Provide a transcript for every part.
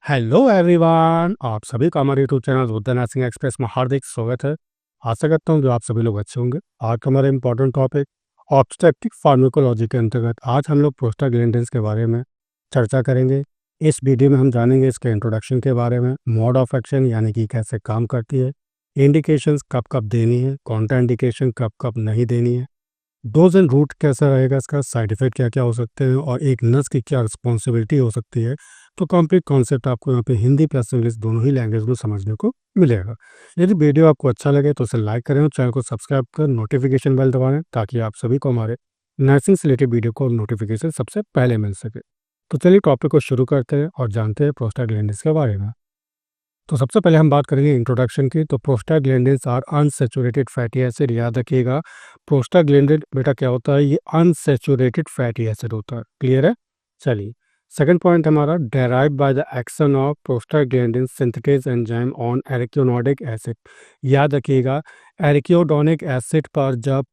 Hello everyone, आप सभी का हमारे यूट्यूब चैनल उद्यान नर्सिंग एक्सप्रेस में हार्दिक स्वागत है। आशा करता हूँ जो आप सभी लोग अच्छे होंगे। आज का हमारा इम्पोर्टेंट टॉपिक ऑब्स्टेट्रिक फार्माकोलॉजी के अंतर्गत आज हम लोग प्रोस्टाग्लैंडिन्स के बारे में चर्चा करेंगे। इस वीडियो में हम जानेंगे इसके इंट्रोडक्शन के बारे में, मोड ऑफ एक्शन यानी कि कैसे काम करती है, इंडिकेशंस कब कब देनी है, कॉन्ट्रा इंडिकेशन कब कब नहीं देनी है, डोज एंड रूट कैसा रहेगा, इसका साइड इफेक्ट क्या क्या हो सकते हैं और एक नर्स की क्या रिस्पॉन्सिबिलिटी हो सकती है। तो कंप्लीट कॉन्सेप्ट आपको यहाँ पे हिंदी प्लस इंग्लिश दोनों ही लैंग्वेज में समझने को मिलेगा। यदि वीडियो आपको अच्छा लगे तो इसे लाइक करें और चैनल को सब्सक्राइब कर नोटिफिकेशन बेल दबाएं ताकि आप सभी को हमारे नर्सिंग से रिलेटेड वीडियो को नोटिफिकेशन सबसे पहले मिल सके। तो चलिए टॉपिक को शुरू करते हैं और जानते हैं प्रोस्टाग्लैंडिन्स के बारे में। तो सबसे पहले हम बात करेंगे इंट्रोडक्शन की। तो prostaglandins are unsaturated fatty acid. याद रखिएगा, प्रोस्टाग्लैंडिन बेटा क्या होता है, ये अनसैचुरेटेड फैटी एसिड होता है। क्लियर है। चलिए सेकंड पॉइंट हमारा, derive by the action of prostaglandin synthetase enzyme on arachidonic acid. याद रखिएगा, एरिकिडोनिक एसिड पर जब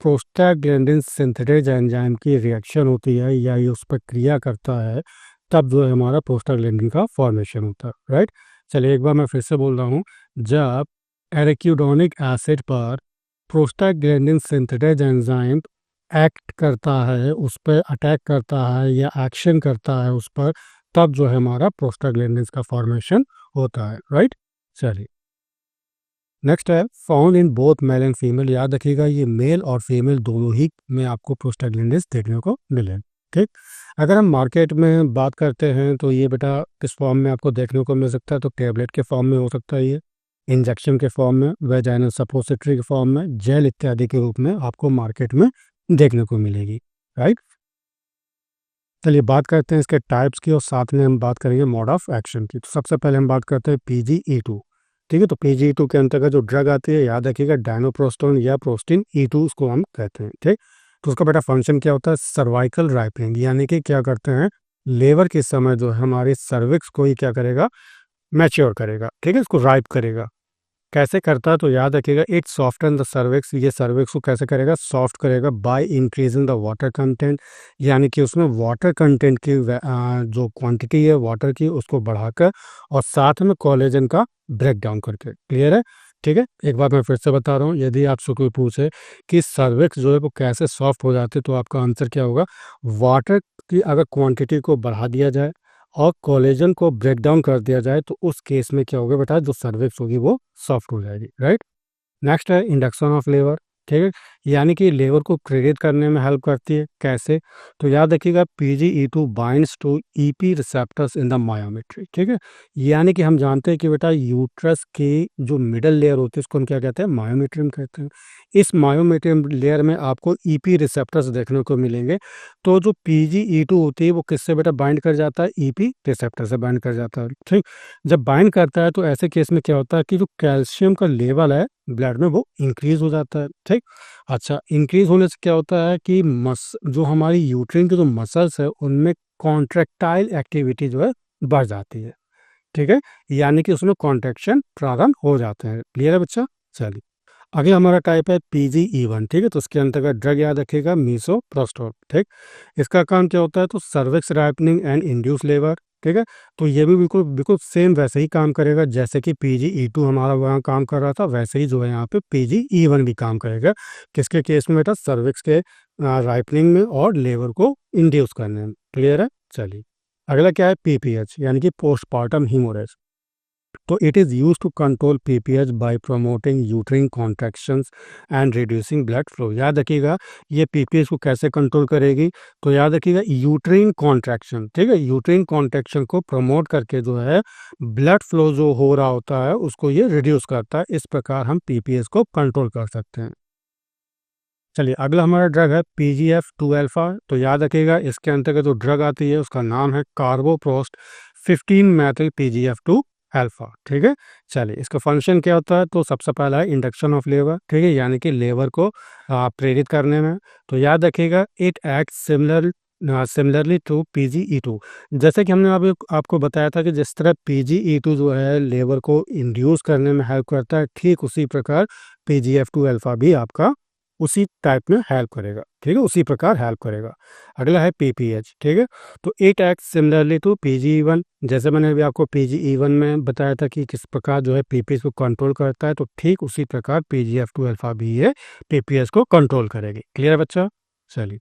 प्रोस्टाग्लैंडिन सिंथेटेज एंजाइम की रिएक्शन होती है या ये उस पर क्रिया करता है, तब जो है हमारा प्रोस्टाग्लैंडिन का फॉर्मेशन होता है। राइट। चलिए एक बार मैं फिर से बोल रहा हूँ, जब एरिकिडोनिक एसिड पर प्रोस्टाग्लैंडिन सिंथेटेज एंजाइम एक्ट करता है, उस पर अटैक करता है या एक्शन करता है उस पर, तब जो है हमारा प्रोस्टाग्लैंडिन का फॉर्मेशन होता है। राइट। चलिए नेक्स्ट है, found in both male and female. याद रखिएगा, ये मेल और फीमेल दोनों ही में आपको प्रोस्टाग्लैंडिन देखने को मिले। ठीक। अगर हम मार्केट में बात करते हैं तो ये बेटा किस फॉर्म में आपको देखने को मिल सकता है, तो टेबलेट के फॉर्म में हो सकता है, ये इंजेक्शन के फॉर्म में, वेजाइनल सपोजिटरी के फॉर्म में, जेल इत्यादि के रूप में आपको मार्केट में देखने को मिलेगी। राइट। चलिए बात करते हैं इसके टाइप्स की और साथ में हम बात करेंगे मोड ऑफ एक्शन की। तो सबसे पहले हम बात करते हैं PGE2। ठीक है, तो PGE2 के अंतर्गत जो ड्रग आती है, याद रखिएगा डायनोप्रोस्टोन या प्रोस्टिन E2 उसको हम कहते हैं। ठीक। तो उसका बेटा फंक्शन क्या होता है, सर्वाइकल राइपनिंग, यानी कि क्या करते हैं, लेबर के समय जो है हमारे सर्विक्स को ही क्या करेगा, मैच्योर करेगा। ठीक है, इसको राइप करेगा। कैसे करता है, तो याद रखिएगा, इट सॉफ्टन द सर्विक्स, ये सर्विक्स को कैसे करेगा, सॉफ्ट करेगा by increasing the water content, यानी कि उसमें वाटर कंटेंट की जो क्वांटिटी है वाटर की उसको बढ़ाकर और साथ में कोलेजन का ब्रेक डाउन करके। क्लियर है। ठीक है, एक बार मैं फिर से बता रहा हूँ, यदि आपसे कोई पूछे कि सर्विक्स जो है वो कैसे सॉफ्ट हो जाते, तो आपका आंसर क्या होगा, वाटर की अगर क्वांटिटी को बढ़ा दिया जाए और कोलेजन को ब्रेक डाउन कर दिया जाए तो उस केस में क्या होगा बेटा, जो सर्विक्स होगी वो सॉफ्ट हो जाएगी। राइट। नेक्स्ट है इंडक्शन ऑफ लेबर। ठीक है, यानी कि लेबर को प्रेरित करने में हेल्प करती है। कैसे, तो याद रखिएगा, PGE2 binds to EP receptors in the myometry. ठीक है, यानी कि हम जानते हैं कि बेटा यूट्रस की जो मिडल लेयर होती है उसको हम क्या कहते हैं, मायोमेट्रियम कहते हैं। इस मायोमेट्रियम लेयर में आपको EP रिसेप्टर्स देखने को मिलेंगे। तो जो PGE2 होती है वो किससे बेटा बाइंड कर जाता है, EP रिसेप्टर से बाइंड कर जाता है। ठीक, जब बाइंड करता है तो ऐसे केस में क्या होता है कि जो कैल्शियम का लेवल है ब्लड में वो इंक्रीज हो जाता है। ठीक। अच्छा, इंक्रीज होने से क्या होता है कि जो हमारी यूट्रिन के जो मसल्स है उनमें कॉन्ट्रेक्टाइल एक्टिविटी जो है बढ़ जाती है। ठीक है, यानी कि उसमें कॉन्ट्रैक्शन प्रारंभ हो जाते हैं। क्लियर है बच्चा। चलिए आगे हमारा टाइप है PGE1। ठीक है, तो उसके अंतर्गत ड्रग याद रखिएगा, मीसोप्रोस्टोल। ठीक, इसका काम क्या होता है, तो cervix ripening and induce labour. ठीक है, तो ये भी बिल्कुल बिल्कुल सेम वैसे ही काम करेगा जैसे कि PGE2 हमारा वहाँ काम कर रहा था, वैसे ही जो है यहाँ पे PGE1 भी काम करेगा। किसके केस में बेटा, सर्विक्स के राइपनिंग में और लेबर को इंड्यूस करने में। क्लियर है। चलिए अगला क्या है, PPH यानी कि पोस्टपार्टम हीमोरेज। तो it is use to control PPH by promoting uterine contractions and reducing blood flow. याद रखिएगा, ये PPH को कैसे कंट्रोल करेगी, तो याद रखिएगा यूट्रिन कॉन्ट्रैक्शन। ठीक है, यूट्रिन कॉन्ट्रैक्शन को प्रमोट करके जो है ब्लड फ्लो जो हो रहा होता है उसको ये रिड्यूस करता है। इस प्रकार हम PPH को कंट्रोल कर सकते हैं। चलिए अगला हमारा ड्रग है PGF2 अल्फा। तो याद रखिएगा, इसके अंतर्गत जो ड्रग आती है उसका नाम है कार्बोप्रोस्ट 15 मेथिल PGF2 अल्फा। ठीक है, चलिए इसका फंक्शन क्या होता है, तो सबसे पहला है इंडक्शन ऑफ लेबर। ठीक है, यानी कि लेबर को प्रेरित करने में। तो याद रखिएगा, it act similarly two PGE2। जैसे कि हमने अभी आपको बताया था कि जिस तरह PGE2 जो है लेबर को इंड्यूस करने में हेल्प करता है, ठीक उसी प्रकार PGF2 अल्फा भी आपका उसी टाइप में हेल्प करेगा, ठीक है, उसी प्रकार हेल्प करेगा। अगला है पीपीएच, ठीक है। तो इट एक्ट सिमिलरली टू पीजीई1, जैसे मैंने अभी आपको पीजीई1 में बताया था कि किस प्रकार जो है पीपीएच को कंट्रोल करता है, तो ठीक उसी प्रकार पीजीएफ2 अल्फा भी ये पीपीएच को कंट्रोल करेगी। क्लियर है बच्चा? चलिए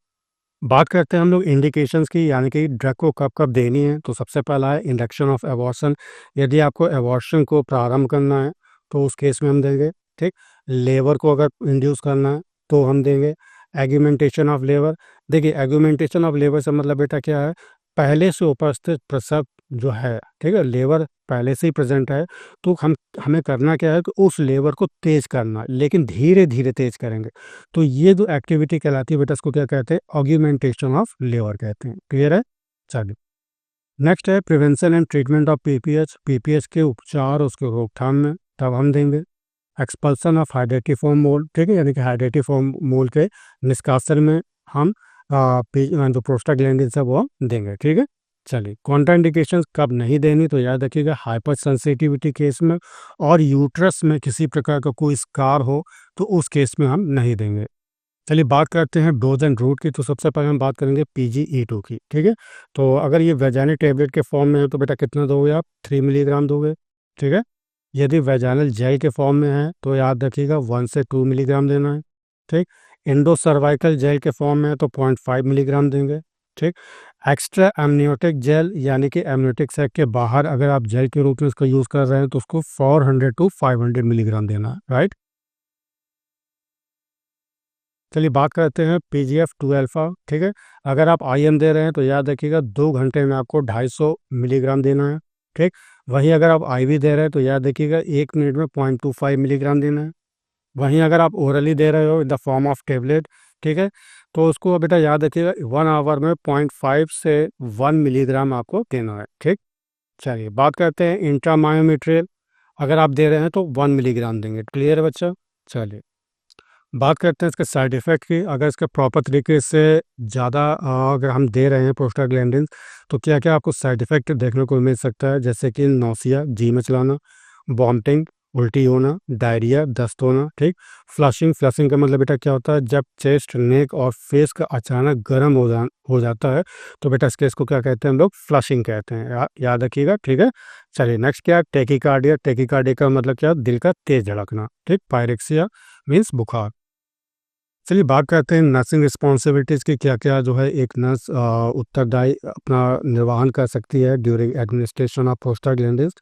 बात करते हैं हम लोग इंडिकेशंस की, यानी कि ड्रग को कब कब देनी है। तो सबसे पहला है इंडक्शन ऑफ एबॉर्शन, यदि आपको एबॉर्शन को प्रारंभ करना है तो उस केस में हम देंगे, ठीक। लेबर को अगर इंड्यूस करना है तो हम देंगे। एग्यूमेंटेशन ऑफ लेबर, देखिए एग्यूमेंटेशन ऑफ लेबर से मतलब बेटा क्या है, पहले से उपस्थित प्रसव जो है, ठीक है, लेबर पहले से ही प्रेजेंट है, तो हमें करना क्या है कि उस लेबर को तेज करना है, लेकिन धीरे धीरे तेज करेंगे। तो ये जो एक्टिविटी कहलाती है बेटा, इसको क्या कहते हैं, ऑग्यूमेंटेशन ऑफ लेबर कहते हैं। क्लियर है? चलिए नेक्स्ट है prevention and treatment of PPH, PPH के उपचार उसके रोकथाम में तब हम देंगे। एक्सपल्सन ऑफ हाइड्रेटिफॉर्म मोल, ठीक है, यानी कि हाइड्रेटिफॉर्म मोल के निष्कासन में हम जो प्रोस्टाग्लैंडिन है वो देंगे, ठीक है। चलिए कॉन्ट्राइंडिकेशन कब नहीं देनी, तो याद रखिएगा हाइपर सेंसिटिविटी केस में और यूट्रस में किसी प्रकार का कोई स्कार हो तो उस केस में हम नहीं देंगे। चलिए बात करते हैं डोज एंड रूट की। तो सबसे पहले हम बात करेंगे PGE2 की, ठीक है। तो अगर ये वैजानिक टैबलेट के फॉर्म में है तो बेटा कितना दोगे आप, 3 मिलीग्राम दोगे, ठीक है। यदि वैजानल जेल के फॉर्म में है तो याद रखिएगा 1 से 2 मिलीग्राम देना है, ठीक। इंडो सर्वाइकल जेल के फॉर्म में है तो 0.5 मिलीग्राम देंगे, ठीक। एक्स्ट्रा एमनियोटिक जेल, यानी कि एमनियोटिक सैक के बाहर अगर आप जेल के रूप में इसका यूज़ कर रहे हैं तो उसको 400 टू 500 मिलीग्राम देना है, राइट। चलिए बात करते हैं PGF2 अल्फा, ठीक है। अगर आप IM दे रहे हैं तो याद रखिएगा 2 घंटे में आपको 250 मिलीग्राम देना है, ठीक। वहीं अगर आप IV दे रहे हैं तो याद रखिएगा 1 मिनट में 0.25 मिलीग्राम देना है। वहीं अगर आप ओरली दे रहे हो in the form of tablet, ठीक है, तो उसको बेटा याद रखिएगा 1 आवर में 0.5 से 1 मिलीग्राम आपको देना है, ठीक। चलिए बात करते हैं इंट्रामायोमेट्रियल, अगर आप दे रहे हैं तो 1 मिलीग्राम देंगे। क्लियर है बच्चा? चलिए बात करते हैं इसके साइड इफ़ेक्ट की। अगर इसके प्रॉपर तरीके से ज़्यादा अगर हम दे रहे हैं प्रोस्टाग्लैंडिन तो क्या क्या आपको साइड इफ़ेक्ट देखने को मिल सकता है, जैसे कि नौसिया, जी में चलाना, वॉमिटिंग, उल्टी होना, डायरिया, दस्त होना, ठीक। फ्लशिंग, फ्लशिंग का मतलब बेटा क्या होता है, जब चेस्ट, नेक और फेस का अचानक गर्म हो जाता है तो बेटा इस केस को क्या कहते हैं हम लोग, फ्लशिंग कहते हैं, याद रखिएगा, ठीक है। चलिए नेक्स्ट क्या है, टेकिकार्डिया, टेकिकार्डिया का मतलब क्या, दिल का तेज धड़कना, ठीक। पायरेक्सिया मीन्स बुखार। चलिए बात करते हैं नर्सिंग रिस्पॉन्सिबिलिटीज़ की, क्या क्या जो है एक नर्स उत्तरदायी अपना निर्वहन कर सकती है ड्यूरिंग एडमिनिस्ट्रेशन ऑफ प्रोस्टाग्लैंडिन्स।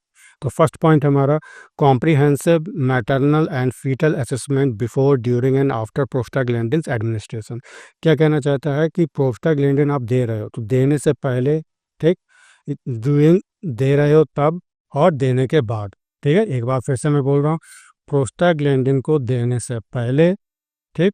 तो फर्स्ट पॉइंट हमारा comprehensive maternal and foetal assessment before, during and after prostaglandins administration. क्या कहना चाहता है कि प्रोस्टाग्लैंडिन आप दे रहे हो तो देने से पहले, ठीक, ड्यूरिंग दे रहे हो तब, और देने के बाद, ठीक है। एक बार फिर से मैं बोल रहा हूँ, प्रोस्टाग्लैंडिन को देने से पहले, ठीक,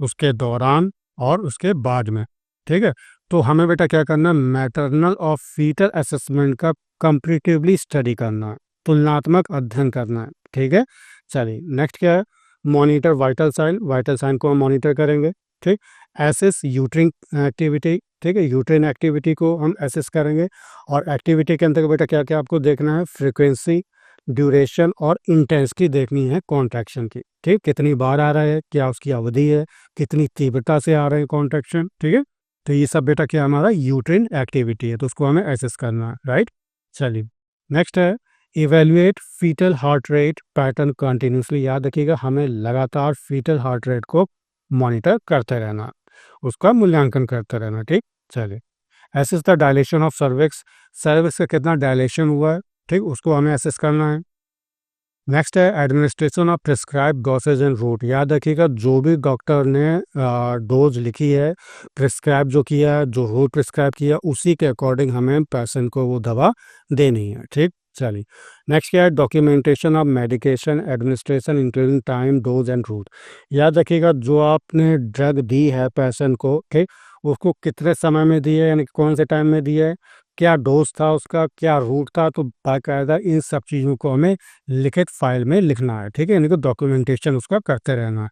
उसके दौरान और उसके बाद में, ठीक है। तो हमें बेटा क्या करना है, मैटरनल और फीटल असेसमेंट का कंपैरेटिवली स्टडी करना है, तुलनात्मक अध्ययन करना है, ठीक है। चलिए नेक्स्ट क्या है, monitor vital sign, vital sign को हम मॉनिटर करेंगे, ठीक। एसेस यूट्रिन एक्टिविटी, ठीक है, यूट्रिन एक्टिविटी को हम एसेस करेंगे। और एक्टिविटी के अंदर बेटा क्या क्या आपको देखना है, फ्रीक्वेंसी, ड्यूरेशन और इंटेंसिटी देखनी है कॉन्ट्रैक्शन की, ठीक। कितनी बार आ रहा है, क्या उसकी अवधि है, कितनी तीव्रता से आ रहे हैं कॉन्ट्रैक्शन, ठीक है। तो ये सब बेटा क्या हमारा यूट्रिन एक्टिविटी है, तो उसको हमें एसेस करना है, राइट। चलिए नेक्स्ट है evaluate foetal heart rate pattern continuously, याद रखिएगा हमें लगातार फीटल हार्ट रेट को मॉनिटर करते रहना, उसका मूल्यांकन करते रहना, ठीक। चलिए assess the dilation of cervix, cervix का कितना डायलेशन हुआ है, ठीक, उसको हमें एसेस करना है। नेक्स्ट है administration of prescribe dosage and route, याद रखिएगा जो भी डॉक्टर ने डोज लिखी है, प्रिस्क्राइब जो किया है, जो रूट प्रिस्क्राइब किया, उसी के अकॉर्डिंग हमें पेशेंट को वो दवा देनी है, ठीक। चलिए नेक्स्ट क्या है, documentation of medication administration including time, dose and route, याद रखिएगा जो आपने ड्रग दी है पेशेंट को, ठीक, उसको कितने समय में दी है, यानी कौन से टाइम में दी है, क्या डोज था उसका, क्या रूट था, तो बाकायदा इन सब चीज़ों को हमें लिखित फाइल में लिखना है, ठीक है, यानी कि डॉक्यूमेंटेशन उसका करते रहना है।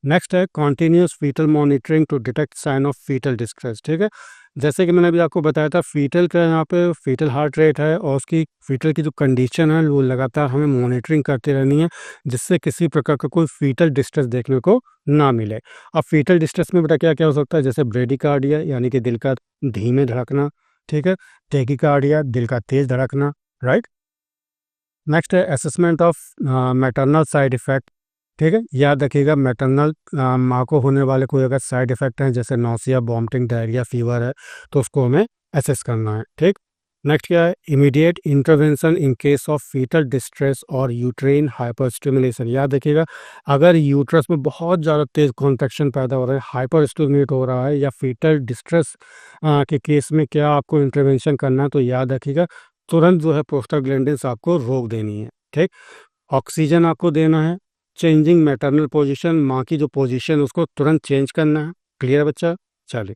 नेक्स्ट है continuous foetal monitoring to detect sign of foetal distress. ठीक है, जैसे कि मैंने अभी आपको बताया था, फीटल का यहाँ पे फीटल हार्ट रेट है और उसकी फीटल की जो कंडीशन है वो लगातार हमें मॉनिटरिंग करती रहनी है, जिससे किसी प्रकार का कोई फीटल डिस्ट्रेस देखने को ना मिले। अब फीटल डिस्ट्रेस में बेटा क्या क्या हो सकता है, जैसे ब्रेडिकार्डिया यानी कि दिल का धीमे धड़कना, ठीक है, टेकिकार्डिया दिल का तेज धड़कना, राइट। नेक्स्ट है assessment of maternal side effect. ठीक है, याद रखिएगा मैटरनल माँ को होने वाले कोई अगर साइड इफेक्ट हैं जैसे नौसिया, वॉमिटिंग, डायरिया, फीवर है तो उसको हमें असेस करना है। ठीक, नेक्स्ट क्या है, immediate intervention in case of foetal distress और यूट्रेन हाइपर स्टिमुलेशन। याद रखिएगा अगर यूट्रस में बहुत ज़्यादा तेज कॉन्ट्रैक्शन पैदा हो रहा है, हाइपर स्टिमुलेट हो रहा है या फीटल डिस्ट्रेस के केस में क्या आपको इंटरवेंशन करना है, तो याद रखिएगा तुरंत जो है प्रोस्टाग्लैंडिन्स आपको रोक देनी है। ठीक, ऑक्सीजन आपको देना है, चेंजिंग मैटरनल पोजीशन, माँ की जो पोजीशन उसको तुरंत चेंज करना है। क्लियर बच्चा? चलिए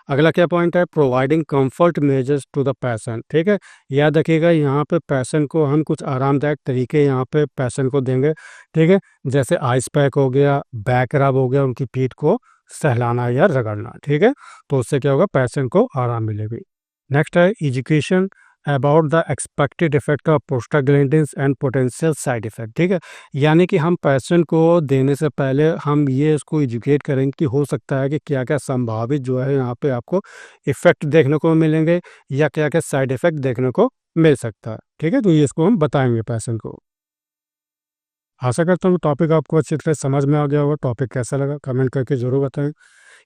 अगला क्या पॉइंट है, providing comfort measures to the patient. ठीक है, याद रखिएगा यहाँ पे पेशेंट को हम कुछ आरामदायक तरीके यहाँ पे पेशेंट को देंगे। ठीक है, जैसे आइस पैक हो गया, बैक रब हो गया, उनकी पीठ को सहलाना या रगड़ना। ठीक है, तो उससे क्या होगा, पेशेंट को आराम मिलेगी। नेक्स्ट है education about the expected effect of prostaglandins and potential side effect. ठीक है, यानी कि हम पेशेंट को देने से पहले हम ये इसको एजुकेट करेंगे कि हो सकता है कि क्या क्या संभावित जो है यहाँ पे आपको इफेक्ट देखने को मिलेंगे या क्या क्या साइड इफेक्ट देखने को मिल सकता है। ठीक है, तो ये इसको हम बताएंगे पेशेंट को। आशा करता हूँ टॉपिक आपको अच्छी तरह समझ में आ गया होगा। टॉपिक कैसा लगा कमेंट करके ज़रूर बताएं।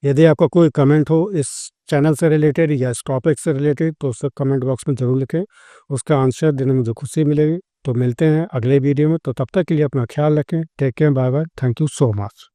यदि आपका कोई कमेंट हो इस चैनल से रिलेटेड या इस टॉपिक से रिलेटेड तो उसे कमेंट बॉक्स में ज़रूर लिखें, उसका आंसर देने में मुझे खुशी मिलेगी। तो मिलते हैं अगले वीडियो में, तो तब तक के लिए अपना ख्याल रखें। Take care, bye bye, thank you so much.